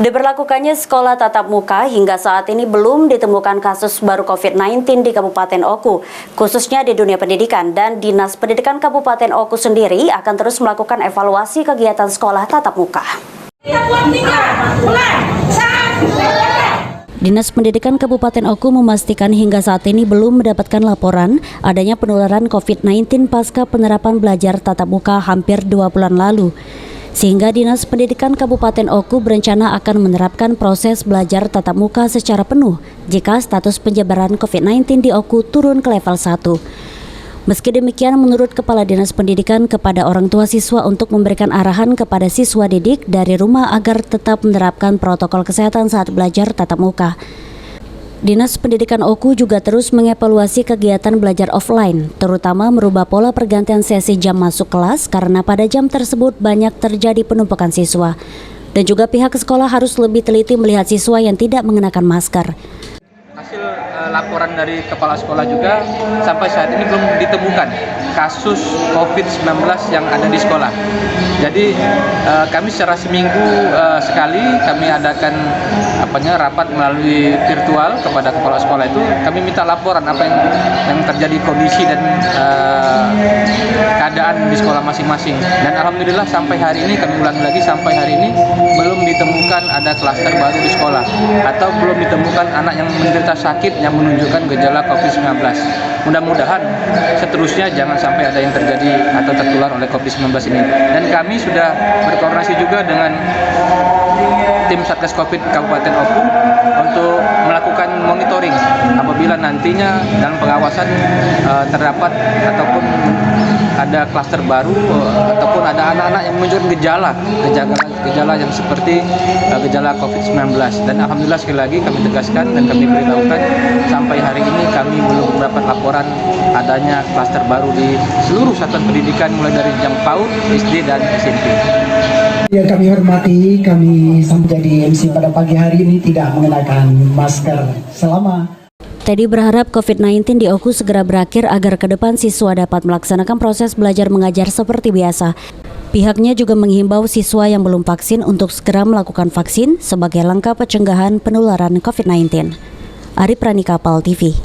Diberlakukannya sekolah tatap muka hingga saat ini belum ditemukan kasus baru COVID-19 di Kabupaten Oku, khususnya di dunia pendidikan, dan Dinas Pendidikan Kabupaten Oku sendiri akan terus melakukan evaluasi kegiatan sekolah tatap muka. Dinas Pendidikan Kabupaten Oku memastikan hingga saat ini belum mendapatkan laporan adanya penularan COVID-19 pasca penerapan belajar tatap muka hampir 2 bulan lalu. Sehingga Dinas Pendidikan Kabupaten Oku berencana akan menerapkan proses belajar tatap muka secara penuh jika status penyebaran COVID-19 di Oku turun ke level 1. Meski demikian, menurut Kepala Dinas Pendidikan kepada orang tua siswa untuk memberikan arahan kepada siswa didik dari rumah agar tetap menerapkan protokol kesehatan saat belajar tatap muka. Dinas Pendidikan Oku juga terus mengevaluasi kegiatan belajar offline, terutama merubah pola pergantian sesi jam masuk kelas karena pada jam tersebut banyak terjadi penumpukan siswa. Dan juga pihak sekolah harus lebih teliti melihat siswa yang tidak mengenakan masker. Hasil laporan dari kepala sekolah juga sampai saat ini belum ditemukan kasus COVID-19 yang ada di sekolah. Jadi kami secara seminggu sekali kami adakan rapat melalui virtual kepada kepala sekolah itu. Kami minta laporan apa yang terjadi kondisi dan keadaan di sekolah masing-masing. Dan alhamdulillah sampai hari ini, kami ulangi lagi, sampai hari ini belum ditemukan ada klaster baru di sekolah atau belum ditemukan anak yang menderita sakit yang menunjukkan gejala COVID-19. Mudah-mudahan seterusnya jangan sampai ada yang terjadi atau tertular oleh COVID-19 ini. Dan kami sudah berkoordinasi juga dengan tim Satgas Covid Kabupaten Oku untuk melakukan monitoring apabila nantinya dalam pengawasan terdapat ataupun ada klaster baru ataupun ada anak-anak yang menunjukkan gejala yang seperti gejala COVID-19. Dan alhamdulillah sekali lagi kami tegaskan dan kami beritahukan sampai hari ini kami belum mendapat laporan adanya klaster baru di seluruh satuan pendidikan mulai dari jam PAUD, SD dan SMP. Yang kami hormati, kami menjadi MC pada pagi hari ini tidak mengenakan masker selama. Teddy berharap COVID-19 di Oku segera berakhir agar ke depan siswa dapat melaksanakan proses belajar mengajar seperti biasa. Pihaknya juga menghimbau siswa yang belum vaksin untuk segera melakukan vaksin sebagai langkah pencegahan penularan COVID-19. Ari Pranika, PAL TV.